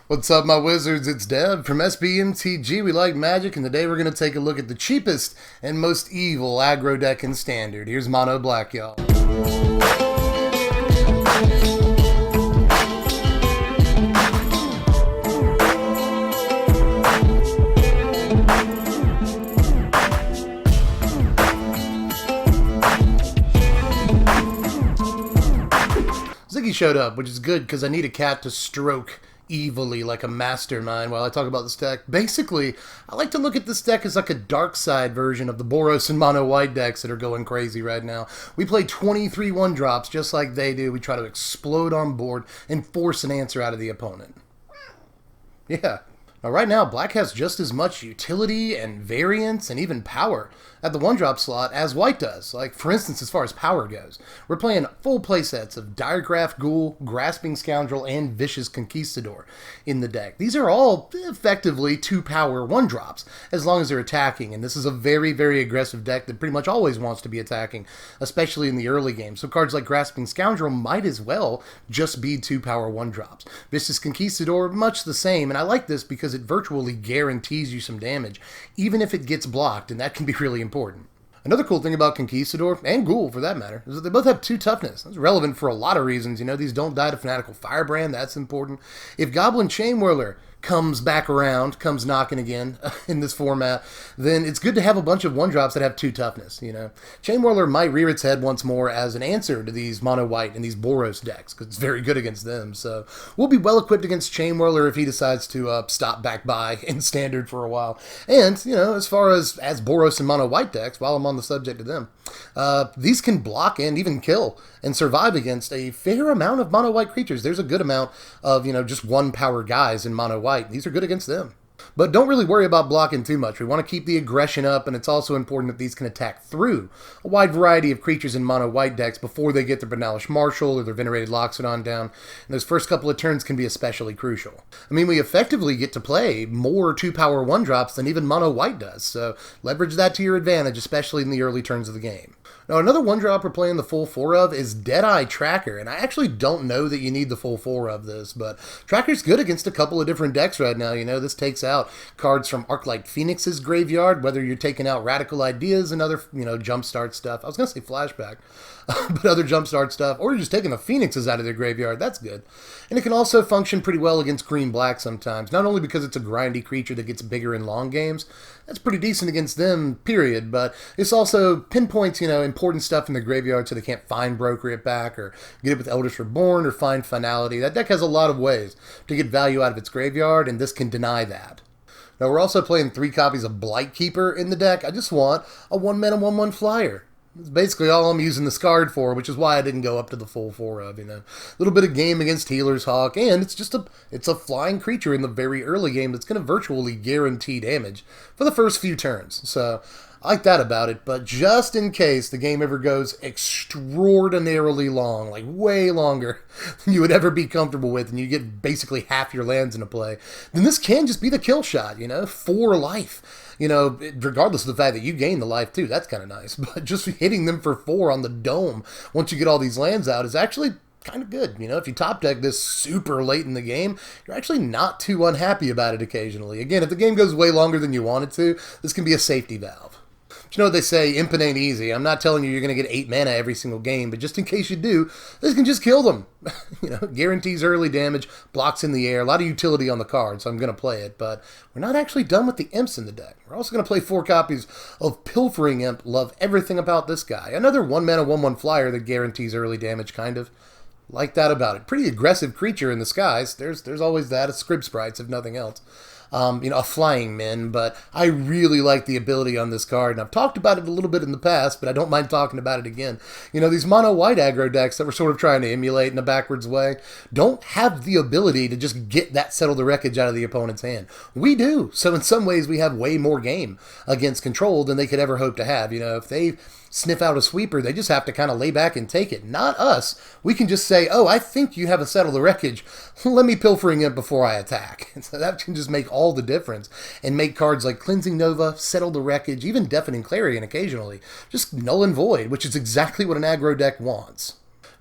What's up, my wizards? It's Deb from Mtg. We like magic, and today we're going to take a look at the cheapest and most evil aggro deck in Standard. Here's Mono Black, y'all. Ziggy showed up, which is good because I need a cat to stroke evilly like a mastermind while I talk about this deck. Basically, I like to look at this deck as like a dark side version of the Boros and Mono White decks that are going crazy right now. We play 23 1-drops just like they do. We try to explode on board and force an answer out of the opponent. Yeah. Now right now, Black has just as much utility and variance and even power at the 1-drop slot as White does. Like, for instance, as far as power goes, we're playing full playsets of Direcraft Ghoul, Grasping Scoundrel, and Vicious Conquistador in the deck. These are all effectively 2-power 1-drops, as long as they're attacking, and this is a very, very aggressive deck that pretty much always wants to be attacking, especially in the early game. So cards like Grasping Scoundrel might as well just be 2-power 1-drops. Vicious Conquistador, much the same, and I like this because it virtually guarantees you some damage, even if it gets blocked, and that can be really important. Another cool thing about Conquistador, and Ghoul for that matter, is that they both have 2 toughness. That's relevant for a lot of reasons. You know, these don't die to Fanatical Firebrand, that's important. If Goblin Chainwhirler comes back around, comes knocking again in this format, then it's good to have a bunch of 1-drops that have 2 toughness, you know. Chainwhirler might rear its head once more as an answer to these Mono White and these Boros decks, because it's very good against them. So we'll be well equipped against Chainwhirler if he decides to stop back by in Standard for a while. And, you know, as far as Boros and Mono White decks, while I'm on the subject of them, these can block and even kill and survive against a fair amount of Mono White creatures. There's a good amount of, you know, just 1-power guys in Mono White. These are good against them. But don't really worry about blocking too much. We want to keep the aggression up, and it's also important that these can attack through a wide variety of creatures in Mono White decks before they get their Banalish Marshal or their Venerated Loxodon down, and those first couple of turns can be especially crucial. I mean, we effectively get to play more 2-power 1-drops than even Mono White does, so leverage that to your advantage, especially in the early turns of the game. Now, another 1-drop we're playing the full 4 of is Deadeye Tracker, and I actually don't know that you need the full 4 of this, but Tracker's good against a couple of different decks right now. You know, this takes out cards from Arclight Phoenix's graveyard, whether you're taking out Radical Ideas and other, you know, Jumpstart stuff. I was going to say Flashback, but other Jumpstart stuff, or you're just taking the Phoenixes out of their graveyard. That's good. And it can also function pretty well against green-black sometimes, not only because it's a grindy creature that gets bigger in long games. That's pretty decent against them, period, but it's also pinpoints, you know, important stuff in the graveyard so they can't find Broker it back or get it with Eldritch Reborn or find Finality. That deck has a lot of ways to get value out of its graveyard, and this can deny that. Now, we're also playing 3 copies of Blight Keeper in the deck. I just want a 1-mana 1/1 flyer. That's basically all I'm using this card for, which is why I didn't go up to the full 4 of, you know. A little bit of game against Healer's Hawk, and it's a flying creature in the very early game that's going to virtually guarantee damage for the first few turns. So I like that about it, but just in case the game ever goes extraordinarily long, like way longer than you would ever be comfortable with, and you get basically half your lands into play, then this can just be the kill shot, you know, 4 life. You know, regardless of the fact that you gain the life too, that's kind of nice. But just hitting them for 4 on the dome once you get all these lands out is actually kind of good. You know, if you top deck this super late in the game, you're actually not too unhappy about it occasionally. Again, if the game goes way longer than you want it to, this can be a safety valve. But you know what they say, Imping ain't easy. I'm not telling you you're going to get 8 mana every single game, but just in case you do, this can just kill them. You know, guarantees early damage, blocks in the air, a lot of utility on the card, so I'm going to play it. But we're not actually done with the imps in the deck. We're also going to play 4 copies of Pilfering Imp. Love everything about this guy. Another 1-mana 1/1 flyer that guarantees early damage, kind of. Like that about it. Pretty aggressive creature in the skies. There's always that. A Scrib Sprites, if nothing else. You know, a flying min, but I really like the ability on this card, and I've talked about it a little bit in the past, but I don't mind talking about it again. You know, these Mono White aggro decks that we're sort of trying to emulate in a backwards way don't have the ability to just get that Settle the Wreckage out of the opponent's hand. We do, so in some ways we have way more game against Control than they could ever hope to have. You know, if they sniff out a sweeper, they just have to kind of lay back and take it. Not us. We can just say, oh, I think you have a Settle the Wreckage. Let me Pilfering Imp before I attack. And so that can just make all the difference and make cards like Cleansing Nova, Settle the Wreckage, even Deafening Clarion occasionally, just null and void, which is exactly what an aggro deck wants.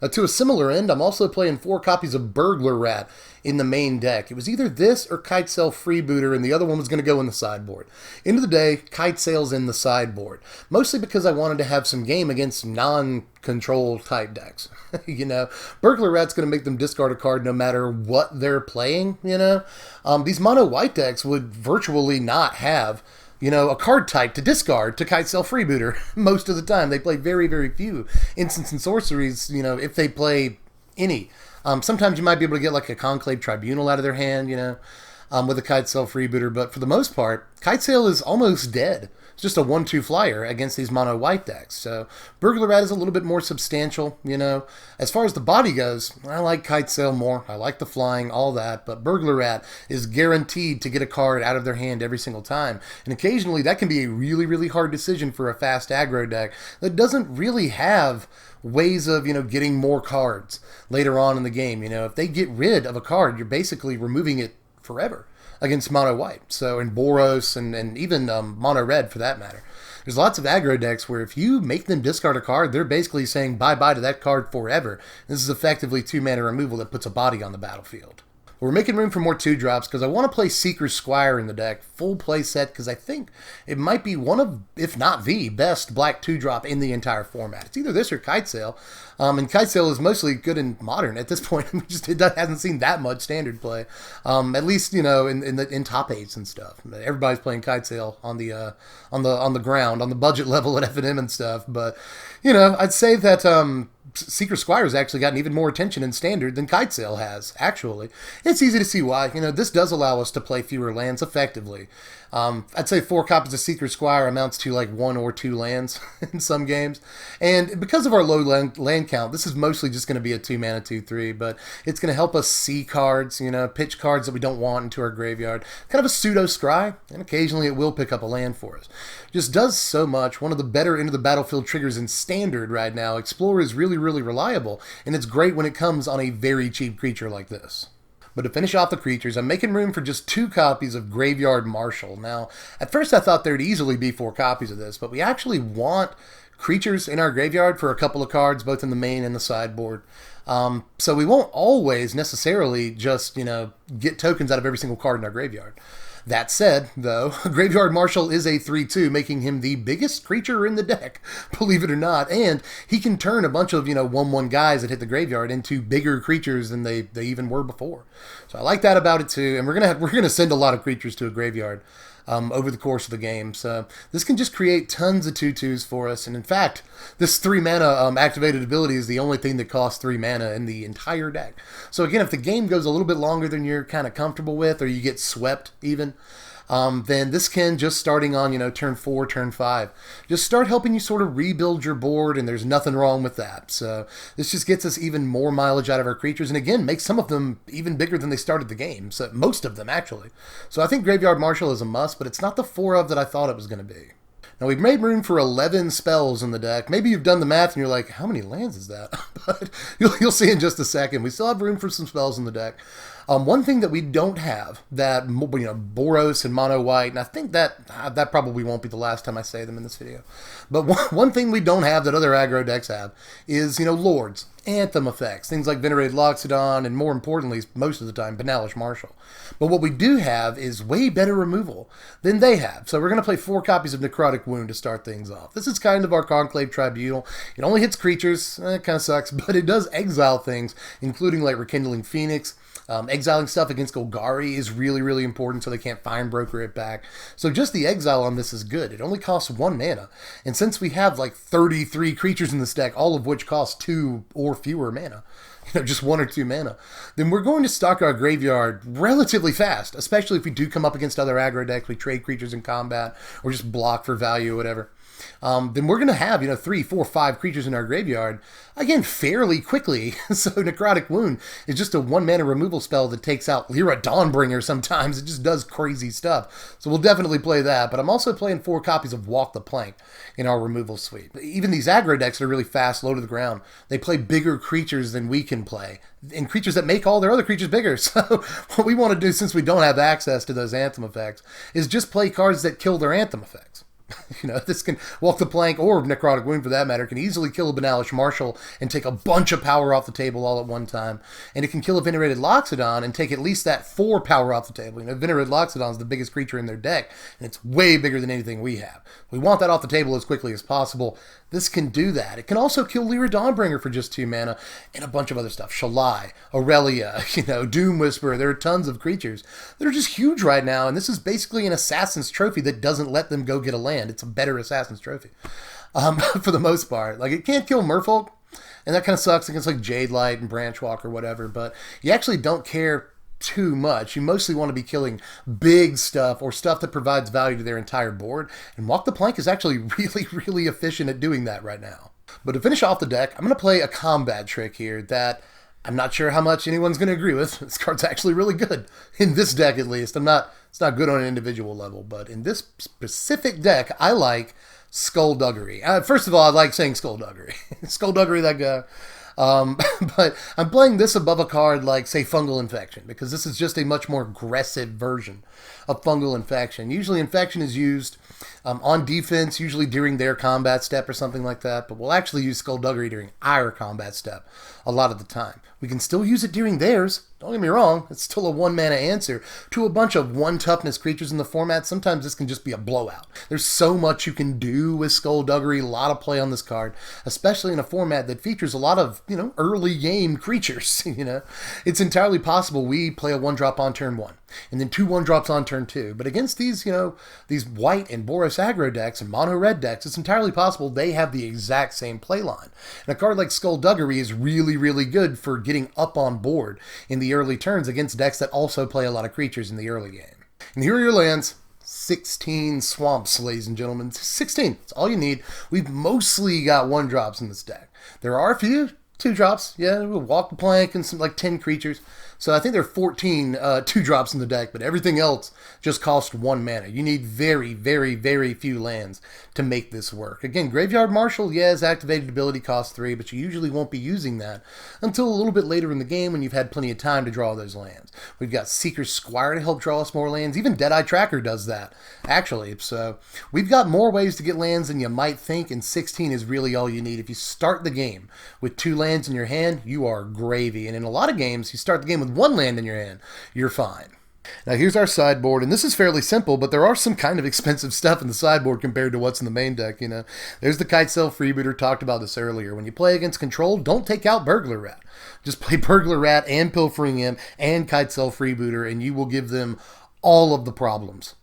To a similar end, I'm also playing 4 copies of Burglar Rat in the main deck. It was either this or Kitesail Freebooter, and the other one was going to go in the sideboard. End of the day, Kitesail's in the sideboard. Mostly because I wanted to have some game against non-control type decks. You know, Burglar Rat's going to make them discard a card no matter what they're playing, you know. These mono-white decks would virtually not have, you know, a card type to discard to Kitesail Freebooter most of the time. They play very, very few instants and sorceries, you know, if they play any. Sometimes you might be able to get like a Conclave Tribunal out of their hand, you know, with a Kitesail Freebooter, but for the most part, Kitesail is almost dead. It's just a 1/2 flyer against these mono-white decks. So Burglar Rat is a little bit more substantial, you know. As far as the body goes, I like Kitesail more. I like the flying, all that, but Burglar Rat is guaranteed to get a card out of their hand every single time. And occasionally that can be a really, really hard decision for a fast aggro deck that doesn't really have ways of, you know, getting more cards later on in the game. You know, if they get rid of a card, you're basically removing it forever against mono white. So in Boros and even mono red for that matter. There's lots of aggro decks where if you make them discard a card, they're basically saying bye-bye to that card forever. This is effectively 2 mana removal that puts a body on the battlefield. We're making room for more 2-drops because I want to play Seeker Squire in the deck, full play set, because I think it might be one of, if not the best black 2-drop in the entire format. It's either this or Kitesail, and Kitesail is mostly good in Modern at this point. It hasn't seen that much Standard play, at least, you know, in top 8s and stuff. Everybody's playing Kitesail on the ground, on the budget level at F&M and stuff, but, you know, I'd say that Seeker Squire's actually gotten even more attention in Standard than Kitesail has, actually. It's easy to see why. You know, this does allow us to play fewer lands effectively. I'd say 4 copies of Seeker Squire amounts to like 1 or 2 lands in some games. And because of our low land count, this is mostly just going to be a 2-mana 2/3, but it's going to help us see cards, you know, pitch cards that we don't want into our graveyard. Kind of a pseudo scry, and occasionally it will pick up a land for us. Just does so much. One of the better into the battlefield triggers in Standard right now. Explorer is really, really reliable, and it's great when it comes on a very cheap creature like this. But to finish off the creatures, I'm making room for just 2 copies of Graveyard Marshal. Now, at first I thought there'd easily be 4 copies of this, but we actually want creatures in our graveyard for a couple of cards, both in the main and the sideboard. So we won't always necessarily just, you know, get tokens out of every single card in our graveyard. That said, though, Graveyard Marshal is a 3/2, making him the biggest creature in the deck, believe it or not, and he can turn a bunch of, you know, 1/1 guys that hit the graveyard into bigger creatures than they even were before. So I like that about it too, and we're gonna send a lot of creatures to a graveyard over the course of the game. So this can just create tons of 2/2s for us. And in fact, this 3 mana activated ability is the only thing that costs 3 mana in the entire deck. So again, if the game goes a little bit longer than you're kind of comfortable with, or you get swept even, then this can, just starting on, you know, turn 4, turn 5, just start helping you sort of rebuild your board, and there's nothing wrong with that. So this just gets us even more mileage out of our creatures, and again, makes some of them even bigger than they started the game, so most of them actually. So I think Graveyard Marshal is a must, but it's not the 4 of that I thought it was going to be. Now, we've made room for 11 spells in the deck. Maybe you've done the math and you're like, how many lands is that? But you'll see in just a second. We still have room for some spells in the deck. One thing that we don't have, that, you know, Boros and Mono White, and I think that probably won't be the last time I say them in this video, but one thing we don't have that other aggro decks have is, you know, Lords, Anthem effects, things like Venerated Loxodon, and more importantly, most of the time, Banalish Marshal. But what we do have is way better removal than they have. So we're going to play 4 copies of Necrotic Wound to start things off. This is kind of our Conclave Tribunal. It only hits creatures, it kind of sucks, but it does exile things, including like Rekindling Phoenix. Exiling stuff against Golgari is really, really important so they can't Fine Broker it back. So just the exile on this is good. It only costs 1 mana. And since we have like 33 creatures in this deck, all of which cost 2 or fewer mana, you know, just 1 or 2 mana, then we're going to stock our graveyard relatively fast, especially if we do come up against other aggro decks, we trade creatures in combat, or just block for value or whatever. Then we're going to have, you know, 3, 4, 5 creatures in our graveyard, again, fairly quickly. So Necrotic Wound is just a 1 mana removal spell that takes out Lyra Dawnbringer sometimes. It just does crazy stuff. So we'll definitely play that, but I'm also playing 4 copies of Walk the Plank in our removal suite. Even these aggro decks are really fast, low to the ground. They play bigger creatures than we can play, and creatures that make all their other creatures bigger. So what we want to do, since we don't have access to those Anthem effects, is just play cards that kill their Anthem effects. You know, this can walk the plank, or Necrotic Wound for that matter, can easily kill a Banalish Marshal and take a bunch of power off the table all at one time. And it can kill a Venerated Loxodon and take at least that 4 power off the table. You know, Venerated Loxodon is the biggest creature in their deck, and it's way bigger than anything we have. We want that off the table as quickly as possible. This can do that. It can also kill Lyra Dawnbringer for just 2 mana, and a bunch of other stuff. Shalai, Aurelia, you know, Doom Whisperer. There are tons of creatures that are just huge right now, and this is basically an Assassin's Trophy that doesn't let them go get a land. It's a better Assassin's Trophy, for the most part. Like, it can't kill Merfolk, and that kind of sucks against, like, Jade Light and Branchwalk or whatever, but you actually don't care too much. You mostly want to be killing big stuff or stuff that provides value to their entire board, and Walk the Plank is actually really, really efficient at doing that right now. But to finish off the deck, I'm going to play a combat trick here that I'm not sure how much anyone's going to agree with. This card's actually really good, in this deck at least. It's not good on an individual level, but in this specific deck, I like Skullduggery. First of all, I like saying Skullduggery. Skullduggery, that guy. But I'm playing this above a card like, say, Fungal Infection, because this is just a much more aggressive version of Fungal Infection. Usually Infection is used on defense, usually during their combat step or something like that, but we'll actually use Skullduggery during our combat step a lot of the time. We can still use it during theirs. Don't get me wrong, it's still a 1-mana answer to a bunch of 1-toughness creatures in the format. Sometimes this can just be a blowout. There's so much you can do with Skullduggery, a lot of play on this card, especially in a format that features a lot of, you know, early game creatures. You know, it's entirely possible we play a 1-drop on turn 1, and then 2 1-drops on turn 2. But against these, you know, these white and Boros aggro decks and mono red decks, it's entirely possible they have the exact same play line. And a card like Skullduggery is really, really good for getting up on board in the early turns against decks that also play a lot of creatures in the early game. And here are your lands. 16 swamps, ladies and gentlemen. 16. That's all you need. We've mostly got 1-drops in this deck. There are a few 2-drops. Yeah, we'll Walk the Plank and some, like, 10 creatures. So I think there are 14 2-drops in the deck, but everything else just costs 1 mana. You need very, very, very few lands to make this work. Again, Graveyard Marshal, yes, activated ability costs 3, but you usually won't be using that until a little bit later in the game when you've had plenty of time to draw those lands. We've got Seeker's Squire to help draw us more lands. Even Deadeye Tracker does that, actually. So we've got more ways to get lands than you might think, and 16 is really all you need. If you start the game with 2 lands in your hand, you are gravy. And in a lot of games, you start the game with 1 land in your hand, you're fine. Now here's our sideboard, and this is fairly simple, but there are some kind of expensive stuff in the sideboard compared to what's in the main deck, you know. There's the Kitesail Freebooter, talked about this earlier. When you play against Control, don't take out Burglar Rat. Just play Burglar Rat and Pilfering Imp and Kitesail Freebooter, and you will give them all of the problems.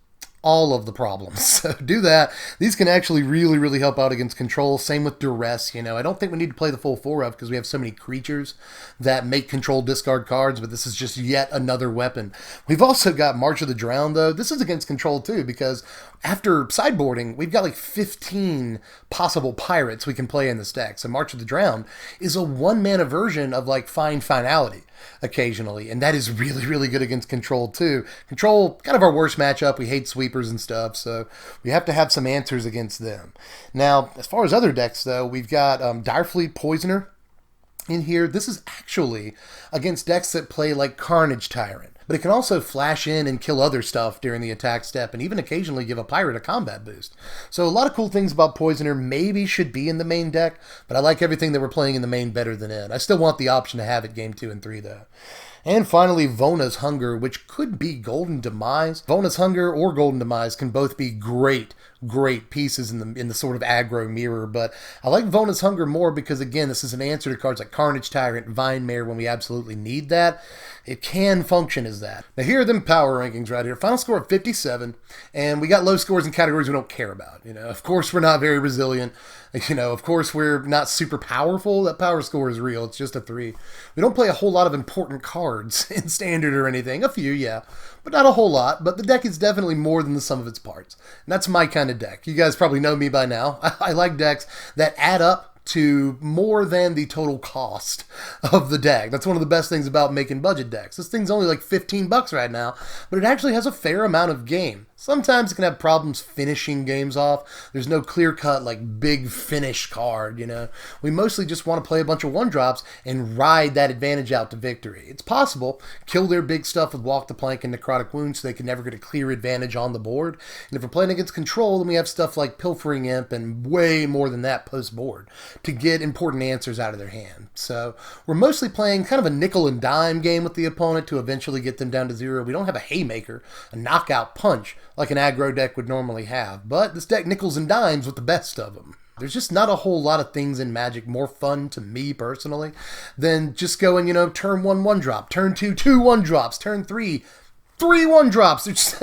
All of the problems. So do that. These can actually really, really help out against Control. Same with Duress. You know, I don't think we need to play the full 4 of because we have so many creatures that make Control discard cards, but this is just yet another weapon. We've also got March of the Drowned, though. This is against Control, too, because after sideboarding, we've got like 15 possible pirates we can play in this deck. So March of the Drowned is a 1-mana version of like Find Finality occasionally, and that is really, really good against Control too. Control, kind of our worst matchup. We hate sweepers and stuff, so we have to have some answers against them. Now, as far as other decks though, we've got Direfleet Poisoner in here. This is actually against decks that play like Carnage Tyrant, but it can also flash in and kill other stuff during the attack step, and even occasionally give a pirate a combat boost. So a lot of cool things about Poisoner maybe should be in the main deck, but I like everything that we're playing in the main better than it. I still want the option to have it game 2 and 3 though. And finally, Vona's Hunger, which could be Golden Demise. Vona's Hunger or Golden Demise can both be great pieces in the sort of aggro mirror, but I like Vona's Hunger more because, again, this is an answer to cards like Carnage Tyrant, Vine Mare when we absolutely need that. It can function as that. Now here are them power rankings right here. Final score of 57, and we got low scores in categories we don't care about. You know, of course we're not very resilient. You know, of course we're not super powerful. That power score is real. It's just a 3. We don't play a whole lot of important cards in Standard or anything. A few, yeah, but not a whole lot. But the deck is definitely more than the sum of its parts. And that's my kind of deck. You guys probably know me by now. I like decks that add up to more than the total cost of the deck. That's one of the best things about making budget decks. This thing's only like $15 right now, but it actually has a fair amount of game. Sometimes it can have problems finishing games off. There's no clear-cut, like, big finish card, you know. We mostly just want to play a bunch of one-drops and ride that advantage out to victory. It's possible. Kill their big stuff with Walk the Plank and Necrotic Wound so they can never get a clear advantage on the board. And if we're playing against control, then we have stuff like Pilfering Imp and way more than that post-board to get important answers out of their hand. So we're mostly playing kind of a nickel and dime game with the opponent to eventually get them down to 0. We don't have a haymaker, a knockout punch, like an aggro deck would normally have. But this deck nickels and dimes with the best of them. There's just not a whole lot of things in Magic more fun to me personally than just going, you know, turn 1 1-drop, turn 2 2 1-drops, turn 3 3 1-drops.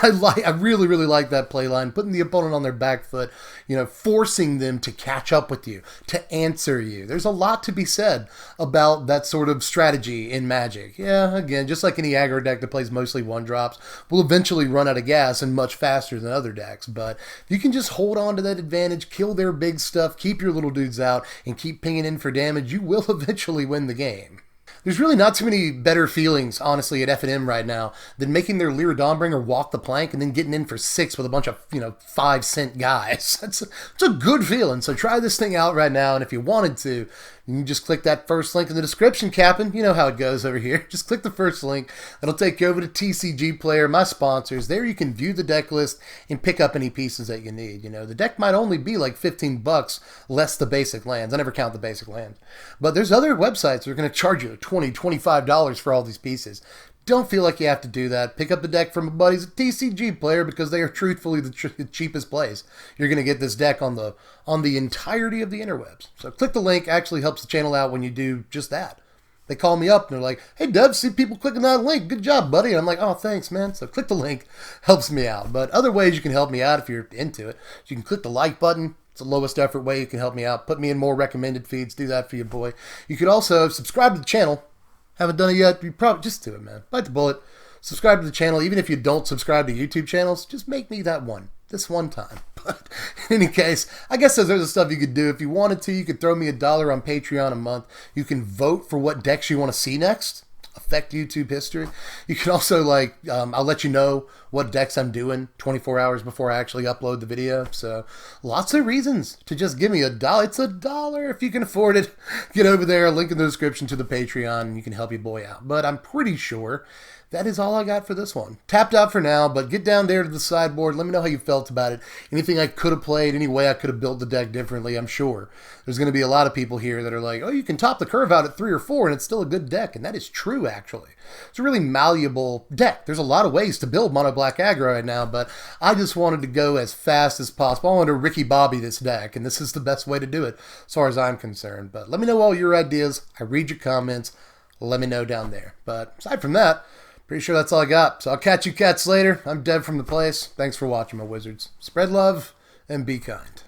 I really like that play line, putting the opponent on their back foot, you know, forcing them to catch up with you, to answer you. There's a lot to be said about that sort of strategy in Magic. Yeah, again, just like any aggro deck that plays mostly 1-drops, will eventually run out of gas and much faster than other decks. But if you can just hold on to that advantage, kill their big stuff, keep your little dudes out, and keep pinging in for damage, you will eventually win the game. There's really not too many better feelings, honestly, at F&M right now than making their Lyra Dawnbringer walk the plank and then getting in for 6 with a bunch of, you know, 5-cent guys. It's a good feeling. So try this thing out right now, and if you wanted to, you can just click that first link in the description, Captain. You know how it goes over here. Just click the first link. That'll take you over to TCG Player, my sponsors. There you can view the deck list and pick up any pieces that you need. You know, the deck might only be like $15 less the basic lands. I never count the basic lands. But there's other websites that are going to charge you $20, $25 for all these pieces. Don't feel like you have to do that. Pick up a deck from a buddies at TCG Player because they are truthfully the cheapest place. You're going to get this deck on the entirety of the interwebs. So click the link. Actually helps the channel out when you do just that. They call me up and they're like, "Hey, Dev, see people clicking that link. Good job, buddy." And I'm like, "Oh, thanks, man." So click the link. Helps me out. But other ways you can help me out if you're into it. You can click the like button. It's the lowest effort way you can help me out. Put me in more recommended feeds. Do that for you, boy. You could also subscribe to the channel. Haven't done it yet? You probably just do it, man. Bite the bullet. Subscribe to the channel. Even if you don't subscribe to YouTube channels, just make me that one. This one time. But in any case, I guess there's other stuff you could do. If you wanted to, you could throw me $1 on Patreon a month. You can vote for what decks you want to see next. Affect YouTube history. You can also, like, I'll let you know what decks I'm doing 24 hours before I actually upload the video. So lots of reasons to just give me $1. It's $1 if you can afford it. Get over there, link in the description to the Patreon, and you can help your boy out. But I'm pretty sure that is all I got for this one. Tapped out for now, but get down there to the sideboard. Let me know how you felt about it. Anything I could have played, any way I could have built the deck differently, I'm sure. There's going to be a lot of people here that are like, "Oh, you can top the curve out at 3 or 4 and it's still a good deck." And that is true, actually. It's a really malleable deck. There's a lot of ways to build mono black aggro right now, but I just wanted to go as fast as possible. I wanted to Ricky Bobby this deck, and this is the best way to do it as far as I'm concerned. But let me know all your ideas. I read your comments. Let me know down there. But aside from that, pretty sure that's all I got. So I'll catch you cats later. I'm Dev from the place. Thanks for watching, my wizards. Spread love and be kind.